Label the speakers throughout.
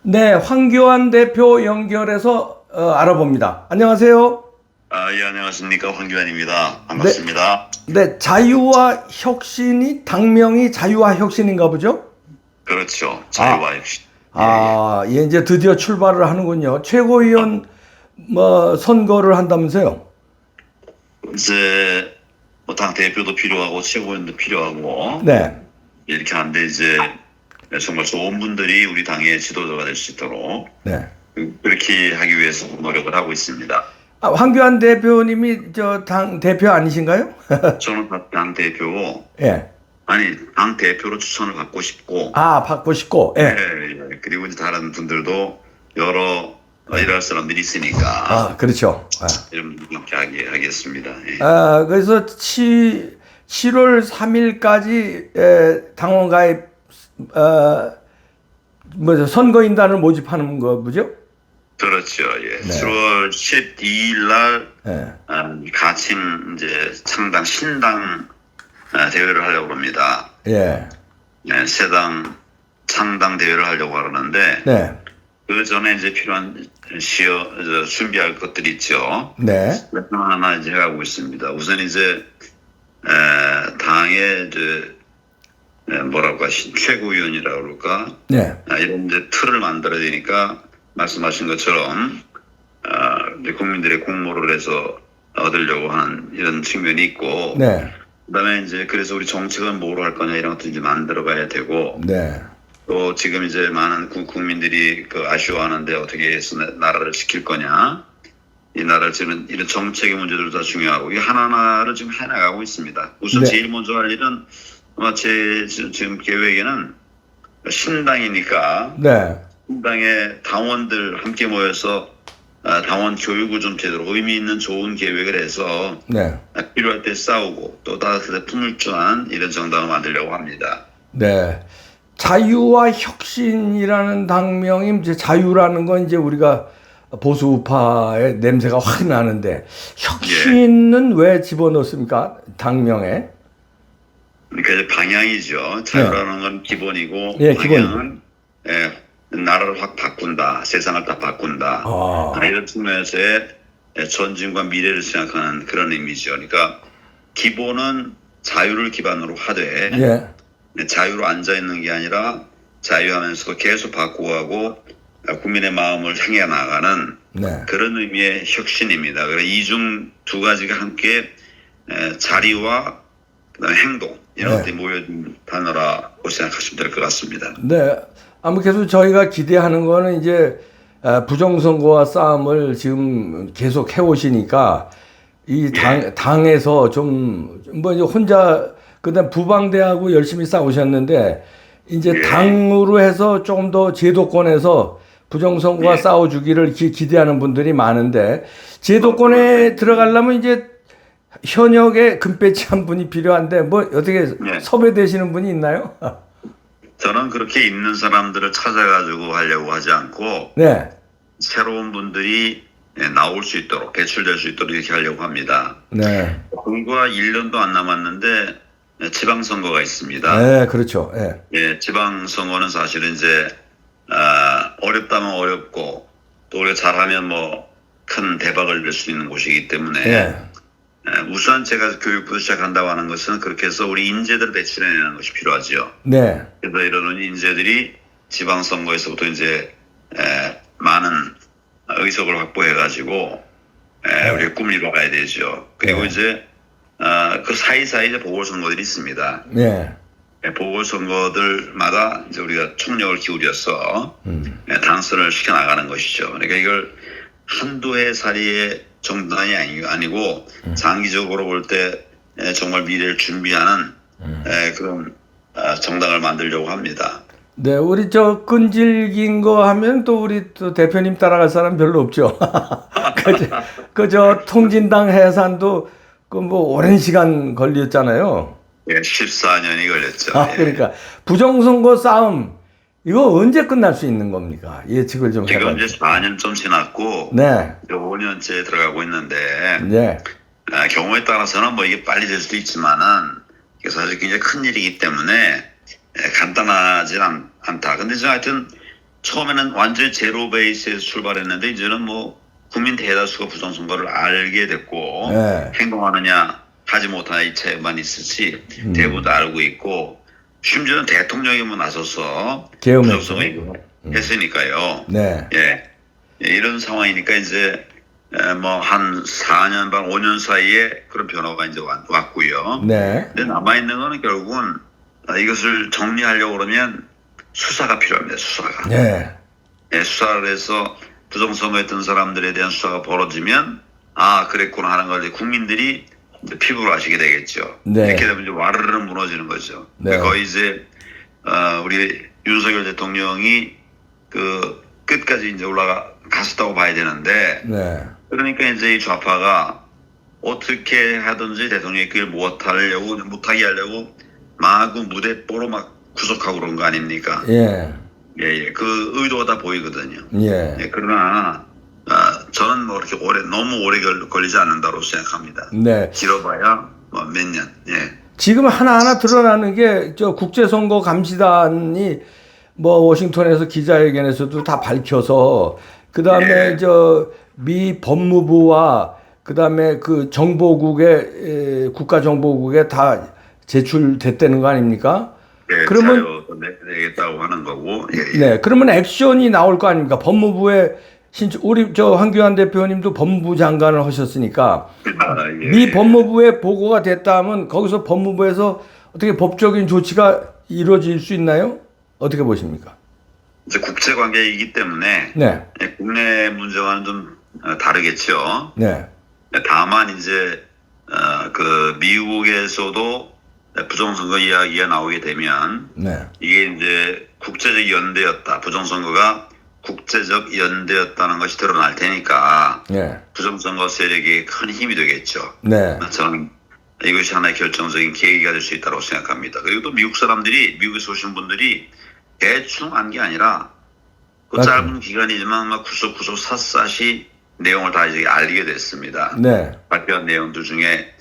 Speaker 1: 네, 황교안 대표 연결해서 알아봅니다. 안녕하세요.
Speaker 2: 예, 안녕하십니까. 황교안입니다.
Speaker 1: 네,
Speaker 2: 반갑습니다.
Speaker 1: 네, 자유와 혁신이 당명이 자유와 혁신인가 보죠?
Speaker 2: 그렇죠.
Speaker 1: 아,
Speaker 2: 자유와 혁신. 예,
Speaker 1: 예, 이제 드디어 출발을 하는군요. 최고위원 선거를 한다면서요?
Speaker 2: 이제 당 대표도 필요하고 최고위원도 필요하고
Speaker 1: 네,
Speaker 2: 이렇게 하는데 이제 정말 좋은 분들이 우리 당의 지도자가 될 수 있도록
Speaker 1: 네.
Speaker 2: 그렇게 하기 위해서 노력을 하고 있습니다.
Speaker 1: 황교안 대표님이 저 당 대표 아니신가요?
Speaker 2: 저는 당 대표
Speaker 1: 예.
Speaker 2: 당 대표로 추천을 받고 싶고
Speaker 1: 받고 싶고,
Speaker 2: 예,
Speaker 1: 예.
Speaker 2: 예. 그리고 이제 다른 분들도 여러 일할 사람들이 있으니까
Speaker 1: 그렇죠.
Speaker 2: 이렇게 하겠습니다. 예.
Speaker 1: 그래서 7월 3일까지 당원 가입 선거인단을 모집하는 거 보죠?
Speaker 2: 그렇죠. 예.
Speaker 1: 네.
Speaker 2: 7월 12일 날
Speaker 1: 예.
Speaker 2: 가칭 이제 창당 신당 대회를 하려고 합니다.
Speaker 1: 예.
Speaker 2: 네, 새당 창당 대회를 하려고 하는데
Speaker 1: 네.
Speaker 2: 그 전에 이제 필요한 준비할 것들이 있죠.
Speaker 1: 네.
Speaker 2: 하나 이제 해가고 있습니다. 우선 이제 당의 이제 뭐랄까 최고위원이라고 그럴까
Speaker 1: 네.
Speaker 2: 이런 이제 틀을 만들어야 되니까 말씀하신 것처럼 이제 국민들의 공모를 해서 얻으려고 하는 이런 측면이 있고
Speaker 1: 네.
Speaker 2: 그다음에 이제 그래서 우리 정책은 뭐로 할 거냐 이런 것도 이제 만들어가야 되고
Speaker 1: 네.
Speaker 2: 또 지금 이제 많은 국민들이 아쉬워하는데 어떻게 해서 나라를 지킬 거냐 이 나라를 지금 이런 정책의 문제들도 다 중요하고 이 하나하나를 지금 해나가고 있습니다. 우선
Speaker 1: 네.
Speaker 2: 제일 먼저 할 일은 아마 제 지금 계획에는 신당이니까
Speaker 1: 네.
Speaker 2: 신당의 당원들 함께 모여서 당원 교육을 좀 제대로 의미 있는 좋은 계획을 해서
Speaker 1: 네.
Speaker 2: 필요할 때 싸우고 또 따뜻하게 품을주한 이런 정당을 만들려고 합니다.
Speaker 1: 네. 자유와 혁신이라는 당명이 이제 자유라는 건 이제 우리가 보수 우파의 냄새가 확 나는데 혁신은 왜 집어넣습니까? 당명에?
Speaker 2: 그러니까 이제 방향이죠. 자유라는 건 기본이고
Speaker 1: 예,
Speaker 2: 방향은 나라를 확 바꾼다. 세상을 다 바꾼다. 이런 측면에서의 전진과 미래를 생각하는 그런 의미죠. 그러니까 기본은 자유를 기반으로 하되
Speaker 1: 예.
Speaker 2: 자유로 앉아있는 게 아니라 자유하면서 계속 바꾸고 국민의 마음을 향해 나가는
Speaker 1: 네.
Speaker 2: 그런 의미의 혁신입니다. 그래서 이중 두 가지가 함께 자리와 그다음에 행동 이런 것들이 모여진 단어라고 생각하시면 될 것 같습니다.
Speaker 1: 네. 아무래도 저희가 기대하는 거는 이제 부정선거와 싸움을 지금 계속 해오시니까 이 당에서 좀 뭐 이제 혼자 그다음 부방대하고 열심히 싸우셨는데 이제 당으로 해서 조금 더 제도권에서 부정선거와 싸워주기를 기대하는 분들이 많은데 제도권에 들어가려면 이제 현역에 금배지한 분이 필요한데 뭐 어떻게 섭외되시는 분이 있나요?
Speaker 2: 저는 그렇게 있는 사람들을 찾아가지고 하려고 하지 않고
Speaker 1: 네.
Speaker 2: 새로운 분들이 나올 수 있도록 배출될 수 있도록 이렇게 하려고 합니다.
Speaker 1: 네.
Speaker 2: 선거가 1년도 안 남았는데 지방선거가 있습니다.
Speaker 1: 네, 그렇죠. 네.
Speaker 2: 예, 지방선거는 사실은 이제 어렵다면 어렵고 또 우리가 잘하면 뭐 큰 대박을 낼 수 있는 곳이기 때문에 우선 제가 교육부터 시작한다고 하는 것은 그렇게 해서 우리 인재들을 배출해내는 것이 필요하죠.
Speaker 1: 네.
Speaker 2: 그래서 이런 인재들이 지방선거에서부터 이제 많은 의석을 확보해가지고 우리가 꿈을 이뤄가야 되죠. 그리고 이제 그 사이사이 이제 보궐선거들이 있습니다.
Speaker 1: 네.
Speaker 2: 보궐선거들마다 이제 우리가 총력을 기울여서 당선을 시켜나가는 것이죠. 그러니까 이걸 한두 해 살이의 정당이 아니고 장기적으로 볼 때 정말 미래를 준비하는 그런 정당을 만들려고 합니다.
Speaker 1: 네, 우리 저 끈질긴 거 하면 또 우리 또 대표님 따라갈 사람 별로 없죠. 그저 통진당 해산도 그 뭐 오랜 시간 걸렸잖아요.
Speaker 2: 예, 14년이 걸렸죠.
Speaker 1: 그러니까 부정선거 싸움 이거 언제 끝날 수 있는 겁니까? 예측을 좀 해봐요.
Speaker 2: 지금 이제 4년 좀 지났고
Speaker 1: 네.
Speaker 2: 5년째 들어가고 있는데
Speaker 1: 네.
Speaker 2: 경우에 따라서는 뭐 이게 빨리 될 수도 있지만은 이게 사실 굉장히 큰 일이기 때문에 간단하진 않다. 근데 하여튼 처음에는 완전히 제로 베이스에서 출발했는데 이제는 뭐 국민 대다수가 부정선거를 알게 됐고
Speaker 1: 네.
Speaker 2: 행동하느냐 하지 못하냐 이 차이만 있을지 대부분 알고 있고 심지어는 대통령이 뭐 나서서
Speaker 1: 계엄했죠.
Speaker 2: 부정선거 했으니까요.
Speaker 1: 네.
Speaker 2: 예, 이런 상황이니까 이제 뭐 한 4년 반 5년 사이에 그런 변화가 이제 왔고요.
Speaker 1: 네.
Speaker 2: 근데 남아있는 거는 결국은 이것을 정리하려고 그러면 수사가 필요합니다. 수사가.
Speaker 1: 네.
Speaker 2: 예, 수사를 해서 부정선거했던 사람들에 대한 수사가 벌어지면 아 그랬구나 하는 걸 이제 국민들이 이제 피부로 아시게 되겠죠.
Speaker 1: 네.
Speaker 2: 이렇게 되면 이제 와르르 무너지는 거죠.
Speaker 1: 네.
Speaker 2: 거의 이제 우리 윤석열 대통령이 그 끝까지 이제 올라갔었다고 봐야 되는데
Speaker 1: 네.
Speaker 2: 그러니까 이제 이 좌파가 어떻게 하든지 대통령이 그걸 못하게 하려고 마구 무대뽀로 막 구속하고 그런 거 아닙니까?
Speaker 1: 예.
Speaker 2: 예. 그 의도가 다 보이거든요.
Speaker 1: 예.
Speaker 2: 예, 그러나 저는 뭐 그렇게 너무 오래 걸리지 않는다고 생각합니다.
Speaker 1: 네.
Speaker 2: 길어봐야 뭐 몇 년. 예.
Speaker 1: 지금 하나하나 드러나는 게 저 국제선거 감시단이 뭐 워싱턴에서 기자회견에서도 다 밝혀서 그다음에
Speaker 2: 예.
Speaker 1: 저 미 법무부와 그다음에 그 정보국에 국가정보국에 다 제출됐다는 거 아닙니까?
Speaker 2: 예,
Speaker 1: 그러면
Speaker 2: 내겠다고 하는 거고. 예, 예.
Speaker 1: 네, 그러면 액션이 나올 거 아닙니까? 법무부에 우리 저 황교안 대표님도 법무부 장관을 하셨으니까
Speaker 2: 아, 예.
Speaker 1: 미 법무부에 보고가 됐다 하면 거기서 법무부에서 어떻게 법적인 조치가 이루어질 수 있나요? 어떻게 보십니까?
Speaker 2: 이제 국제 관계이기 때문에
Speaker 1: 네.
Speaker 2: 예, 국내 문제와는 좀 다르겠죠.
Speaker 1: 네.
Speaker 2: 다만 이제 그 미국에서도 부정선거 이야기가 나오게 되면
Speaker 1: 네.
Speaker 2: 이게 이제 국제적 연대였다. 부정선거가 국제적 연대였다는 것이 드러날 테니까
Speaker 1: 네.
Speaker 2: 부정선거 세력이 큰 힘이 되겠죠.
Speaker 1: 네.
Speaker 2: 저는 이것이 하나의 결정적인 계기가 될 수 있다고 생각합니다. 그리고 또 미국에서 오신 분들이 대충 한 게 아니라 그
Speaker 1: 맞습니다.
Speaker 2: 짧은 기간이지만 막 구석구석 샅샅이 내용을 다 이제 알리게 됐습니다.
Speaker 1: 네.
Speaker 2: 발표한 내용들 중에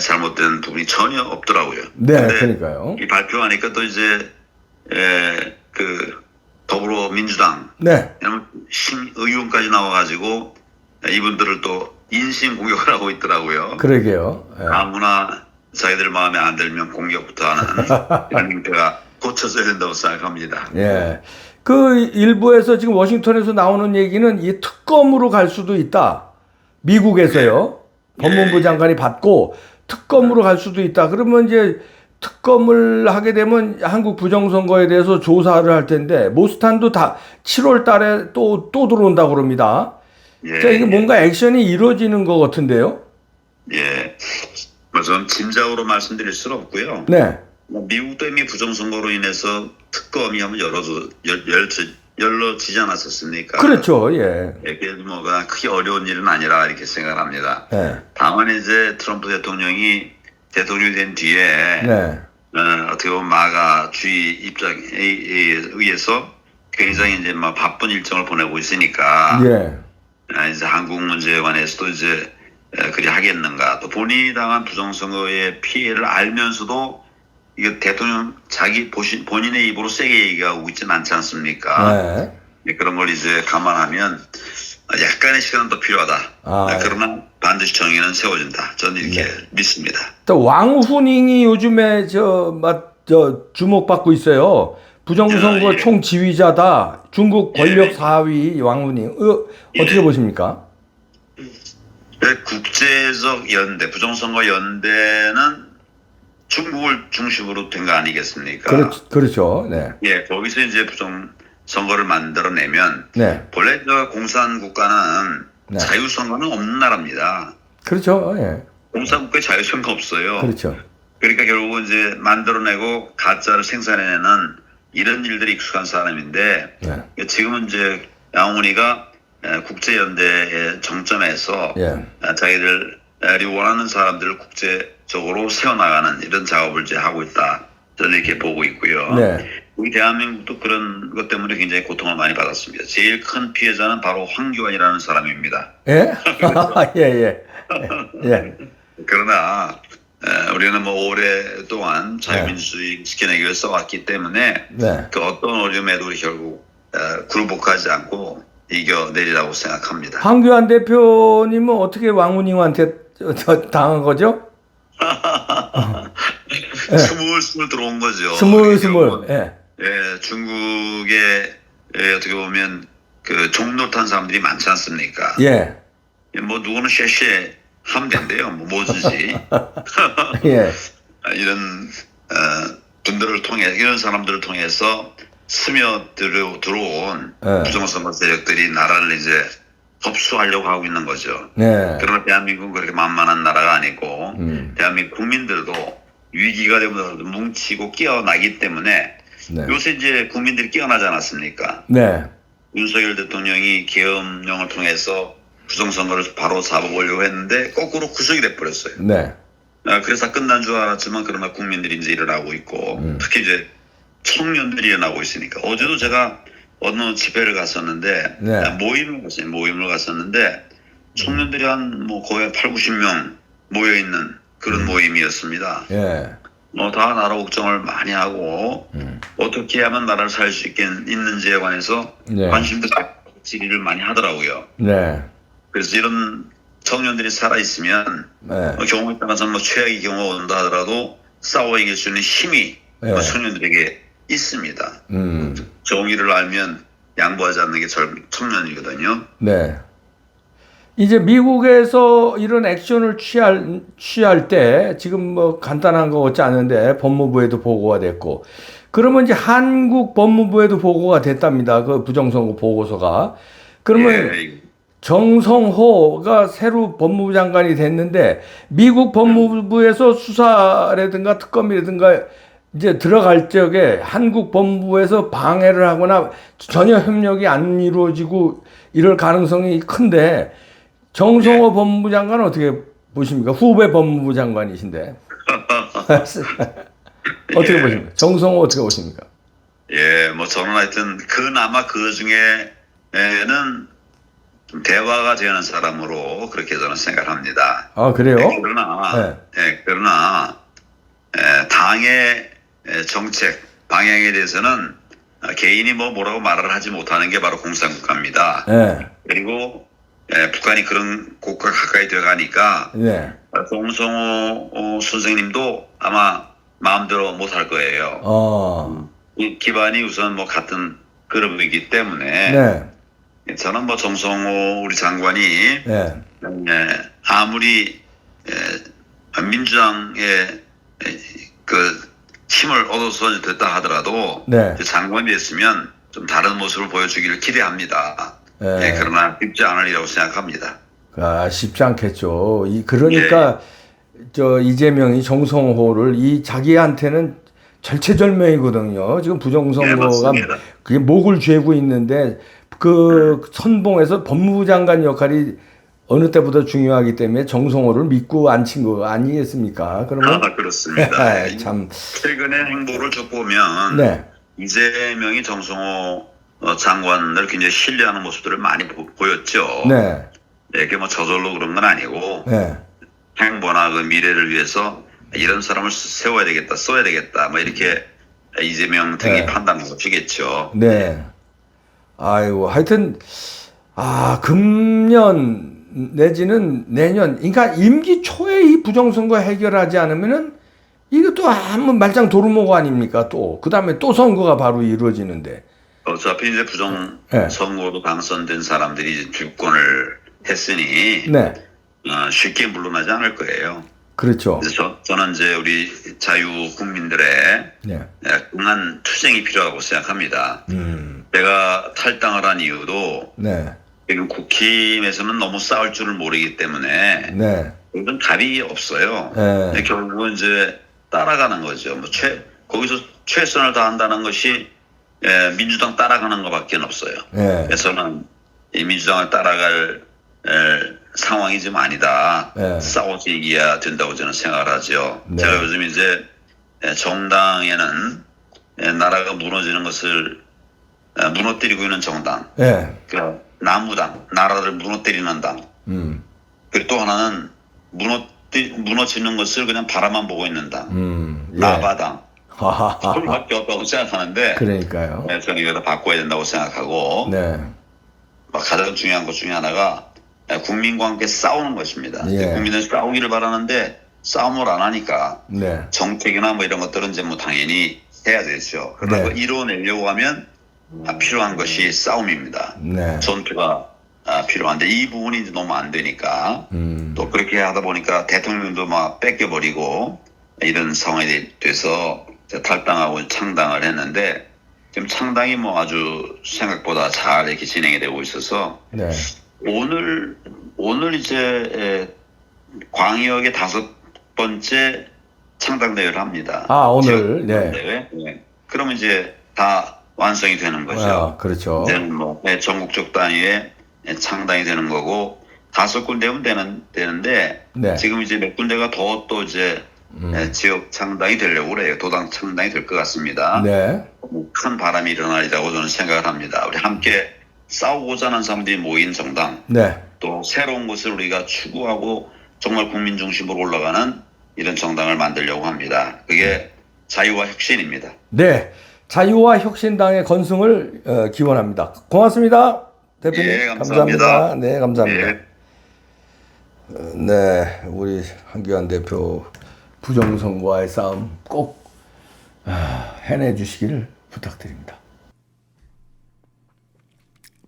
Speaker 2: 잘못된 부분이 전혀 없더라고요.
Speaker 1: 네.
Speaker 2: 근데
Speaker 1: 그러니까요.
Speaker 2: 이 발표하니까 또 이제 그 더불어민주당
Speaker 1: 네.
Speaker 2: 심의원까지 나와가지고 이분들을 또 인신 공격을 하고 있더라고요.
Speaker 1: 그러게요. 예.
Speaker 2: 아무나 자기들 마음에 안 들면 공격부터 하는 이런 형태가 고쳐져야 된다고 생각합니다.
Speaker 1: 예. 그 일부에서 지금 워싱턴에서 나오는 얘기는 이 특검으로 갈 수도 있다. 미국에서요. 법무부 장관이 받고 특검으로 갈 수도 있다. 그러면 이제 특검을 하게 되면 한국 부정선거에 대해서 조사를 할 텐데 모스탄도 다 7월 달에 또 들어온다고 그럽니다.
Speaker 2: 예,
Speaker 1: 자, 이게 뭔가 액션이 이루어지는 것 같은데요.
Speaker 2: 예. 뭐 전 짐작으로 말씀드릴 수는 없고요.
Speaker 1: 네.
Speaker 2: 미국도 이미 부정선거로 인해서 특검이 한번 열려지지 않았었습니까?
Speaker 1: 그렇죠. 예.
Speaker 2: 이게 뭐가 크게 어려운 일은 아니라 이렇게 생각합니다.
Speaker 1: 네.
Speaker 2: 다만 이제 트럼프 대통령이 대통령이 된 뒤에
Speaker 1: 네.
Speaker 2: 어떻게 보면 마가주의 입장에 의해서 굉장히 이제 막 바쁜 일정을 보내고 있으니까
Speaker 1: 예.
Speaker 2: 이제 한국 문제에 관해서도 이제 그리 하겠는가 또 본인이 당한 부정선거의 피해를 알면서도 이게 대통령 본인의 입으로 세게 얘기하고 있지는 않지 않습니까?
Speaker 1: 네.
Speaker 2: 그런 걸 이제 감안하면 약간의 시간은 더 필요하다.
Speaker 1: 아,
Speaker 2: 그러나 반드시 정의는 세워진다. 저는 이렇게 믿습니다.
Speaker 1: 또 왕후닝이 요즘에 주목받고 있어요. 부정선거
Speaker 2: 예.
Speaker 1: 총지휘자다. 중국 권력
Speaker 2: 예.
Speaker 1: 4위 왕후닝. 어떻게
Speaker 2: 예.
Speaker 1: 보십니까?
Speaker 2: 국제적 연대, 부정선거 연대는 중국을 중심으로 된 거 아니겠습니까?
Speaker 1: 그렇죠. 네.
Speaker 2: 예, 거기서 이제 부정선거를 만들어내면
Speaker 1: 네.
Speaker 2: 본래 공산국가는
Speaker 1: 네.
Speaker 2: 자유선거는 없는 나라입니다.
Speaker 1: 그렇죠. 예.
Speaker 2: 공산국가에 자유선거 없어요.
Speaker 1: 그렇죠.
Speaker 2: 그러니까 결국은 이제 만들어내고 가짜를 생산해내는 이런 일들이 익숙한 사람인데
Speaker 1: 네.
Speaker 2: 지금은 이제 양훈이가 국제연대의 정점에서
Speaker 1: 예.
Speaker 2: 자기들이 원하는 사람들을 국제적으로 세워나가는 이런 작업을 이제 하고 있다. 저는 이렇게 보고 있고요.
Speaker 1: 네.
Speaker 2: 우리 대한민국도 그런 것 때문에 굉장히 고통을 많이 받았습니다. 제일 큰 피해자는 바로 황교안이라는 사람입니다.
Speaker 1: 예? 예, 예. 예.
Speaker 2: 그러나 우리는 뭐 오랫동안 자유민주주의 지켜내기 위해 써왔기 때문에
Speaker 1: 네.
Speaker 2: 그 어떤 어려움에도 우리 결국 굴복하지 않고 이겨내리라고 생각합니다.
Speaker 1: 황교안 대표님은 어떻게 왕후님한테 당한 거죠?
Speaker 2: 스물스물 들어온 거죠.
Speaker 1: 스물스물. 예.
Speaker 2: 예, 중국에 어떻게 보면 그 종로탄 사람들이 많지 않습니까?
Speaker 1: 예.
Speaker 2: 뭐 누구는 쉐쉐 하면 된대요. 뭐 뭐든지.
Speaker 1: 예.
Speaker 2: 이런 분들을 통해 이런 사람들을 통해서 스며들어온
Speaker 1: 예.
Speaker 2: 부정선거 세력들이 나라를 이제 흡수하려고 하고 있는 거죠.
Speaker 1: 네.
Speaker 2: 그러나 대한민국은 그렇게 만만한 나라가 아니고 대한민국 국민들도 위기가 되면 뭉치고 깨어나기 때문에
Speaker 1: 네.
Speaker 2: 요새 이제 국민들이 깨어나지 않았습니까?
Speaker 1: 네.
Speaker 2: 윤석열 대통령이 계엄령을 통해서 부정선거를 바로 잡아보려고 했는데 거꾸로 구속이 돼버렸어요.
Speaker 1: 네.
Speaker 2: 그래서 끝난 줄 알았지만 그러나 국민들이 이제 일어나고 있고 특히 이제 청년들이 일어나고 있으니까 어제도 제가 어느 집회를 갔었는데
Speaker 1: 네.
Speaker 2: 모임을 갔었는데 청년들이 한 뭐 거의 8, 90명 모여 있는 그런 모임이었습니다.
Speaker 1: 예.
Speaker 2: 뭐 다 나라 걱정을 많이 하고 어떻게 하면 나라를 살 수 있는지에 관해서
Speaker 1: 네.
Speaker 2: 관심도 질의를 많이 하더라고요.
Speaker 1: 네.
Speaker 2: 그래서 이런 청년들이 살아 있으면
Speaker 1: 네.
Speaker 2: 경우에 따라서 뭐 최악의 경우가 온다 하더라도 싸워 이길 수 있는 힘이
Speaker 1: 네.
Speaker 2: 청년들에게 있습니다. 정의를 알면 양보하지 않는 게 청년이거든요.
Speaker 1: 네. 이제 미국에서 이런 액션을 취할 때 지금 뭐 간단한 거 같지 않은데 법무부에도 보고가 됐고 그러면 이제 한국 법무부에도 보고가 됐답니다. 그 부정선거 보고서가. 그러면
Speaker 2: 예.
Speaker 1: 정성호가 새로 법무부 장관이 됐는데 미국 법무부에서 수사라든가 특검이라든가 이제 들어갈 적에 한국 법무부에서 방해를 하거나 전혀 협력이 안 이루어지고 이럴 가능성이 큰데 정성호 법무부 장관은 어떻게 보십니까? 후배 법무부 장관이신데 어떻게 보십니까? 정성호 어떻게 보십니까?
Speaker 2: 예, 뭐 저는 하여튼 그나마 그 중에는 좀 대화가 되는 사람으로 그렇게 저는 생각합니다.
Speaker 1: 아 그래요?
Speaker 2: 그러나 당의 정책 방향에 대해서는 개인이 뭐라고 말을 하지 못하는 게 바로 공산국가입니다.
Speaker 1: 네.
Speaker 2: 그리고 북한이 그런 곳과 가까이 들어가니까
Speaker 1: 네.
Speaker 2: 정성호 선생님도 아마 마음대로 못할 거예요. 이 기반이 우선 뭐 같은 그룹이기 때문에
Speaker 1: 네.
Speaker 2: 저는 뭐 정성호 우리 장관이
Speaker 1: 네.
Speaker 2: 아무리 민주당의 그 힘을 얻어서 됐다 하더라도
Speaker 1: 네.
Speaker 2: 장관이 됐으면 좀 다른 모습을 보여주기를 기대합니다.
Speaker 1: 네.
Speaker 2: 그러나 쉽지 않으리라고 생각합니다.
Speaker 1: 아, 쉽지 않겠죠. 그러니까 저 이재명이 정성호를 자기한테는 절체절명이거든요. 지금 부정선거가 그게 목을 죄고 있는데 그 선봉에서 법무부 장관 역할이 어느 때보다 중요하기 때문에 정성호를 믿고 앉힌 거 아니겠습니까? 그러면
Speaker 2: 그렇습니다.
Speaker 1: 참
Speaker 2: 최근의 행보를 쭉 보면
Speaker 1: 네.
Speaker 2: 이재명이 정성호 장관을 굉장히 신뢰하는 모습들을 많이 보였죠.
Speaker 1: 네.
Speaker 2: 이게 뭐 저절로 그런 건 아니고
Speaker 1: 네.
Speaker 2: 행보나 그 미래를 위해서 이런 사람을 세워야 되겠다, 써야 되겠다, 뭐 이렇게 이재명 등이 판단한 것이겠죠.
Speaker 1: 네. 아이고, 하여튼, 금년 내지는 내년, 그러니까 임기 초에 이 부정선거 해결하지 않으면은 이것도 한번 말짱 도루묵 아닙니까? 또. 그 다음에 또 선거가 바로 이루어지는데.
Speaker 2: 어차피 이제 부정선거로 당선된 사람들이 주권을 했으니.
Speaker 1: 네.
Speaker 2: 쉽게 물러나지 않을 거예요.
Speaker 1: 그렇죠.
Speaker 2: 그래서 저는 이제 우리 자유 국민들의 강한 투쟁이 필요하다고 생각합니다. 내가 탈당을 한 이유도 국힘에서는 너무 싸울 줄을 모르기 때문에 그런 답이 없어요. 결국은 이제 따라가는 거죠. 뭐 거기서 최선을 다한다는 것이 민주당 따라가는 것밖에 없어요. 그래서 저는 이 민주당을 따라갈 상황이 좀 아니다. 싸워서 이겨야 된다고 저는 생각을 하죠. 제가 요즘 이제 정당에는 나라가 무너지는 것을 무너뜨리고 있는 정당, 그 나무당, 나라를 무너뜨리는 당. 그리고 또 하나는 무너지는 것을 그냥 바라만 보고 있는 당, 나바당. 서울밖에 없다고 생각하는데
Speaker 1: 그러니까요.
Speaker 2: 네, 저는 이거 바꿔야 된다고 생각하고
Speaker 1: 네.
Speaker 2: 가장 중요한 것 중에 하나가 국민과 함께 싸우는 것입니다.
Speaker 1: 예.
Speaker 2: 국민은 싸우기를 바라는데 싸움을 안 하니까
Speaker 1: 네.
Speaker 2: 정책이나 뭐 이런 것들은 이제 뭐 당연히 해야 되죠. 그러나
Speaker 1: 네.
Speaker 2: 그 이루어내려고 하면 필요한 것이 싸움입니다.
Speaker 1: 네.
Speaker 2: 전투가 필요한데 이 부분이 이제 너무 안 되니까 또 그렇게 하다 보니까 대통령도 막 뺏겨버리고 이런 상황이 돼서 탈당하고 창당을 했는데 지금 창당이 뭐 아주 생각보다 잘 이렇게 진행이 되고 있어서
Speaker 1: 네.
Speaker 2: 오늘 이제 광역의 5번째 창당 대회를 합니다.
Speaker 1: 아, 오늘.
Speaker 2: 지역
Speaker 1: 네.
Speaker 2: 대회. 네. 그러면 이제 다 완성이 되는 거죠.
Speaker 1: 아, 그렇죠.
Speaker 2: 이제는 뭐 전국적 단위의 창당이 되는 거고 5군데면 되는데
Speaker 1: 네.
Speaker 2: 지금 이제 몇 군데가 더 또 이제 지역 창당이 되려고 그래요. 도당 창당이 될 것 같습니다.
Speaker 1: 네.
Speaker 2: 큰 바람이 일어나리라고 저는 생각을 합니다. 우리 함께 싸우고자 하는 사람들이 모인 정당,
Speaker 1: 네.
Speaker 2: 또 새로운 것을 우리가 추구하고 정말 국민 중심으로 올라가는 이런 정당을 만들려고 합니다. 그게 자유와 혁신입니다.
Speaker 1: 네. 자유와 혁신당의 건승을 기원합니다. 고맙습니다. 대표님.
Speaker 2: 예, 감사합니다.
Speaker 1: 네, 감사합니다.
Speaker 2: 예.
Speaker 1: 네, 우리 한기환 대표 부정선거와의 싸움 꼭 해내 주시기를 부탁드립니다.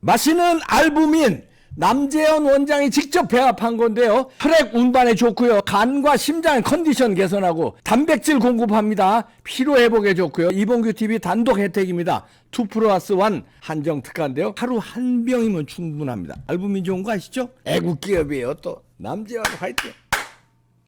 Speaker 1: 마시는 알부민 남재현 원장이 직접 배합한 건데요. 혈액 운반에 좋고요. 간과 심장 컨디션 개선하고 단백질 공급합니다. 피로 회복에 좋고요. 이봉규 TV 단독 혜택입니다. 2+1 한정 특가인데요. 하루 한 병이면 충분합니다. 알부민 좋은 거 아시죠? 애국 기업이에요. 또 남재현 화이팅.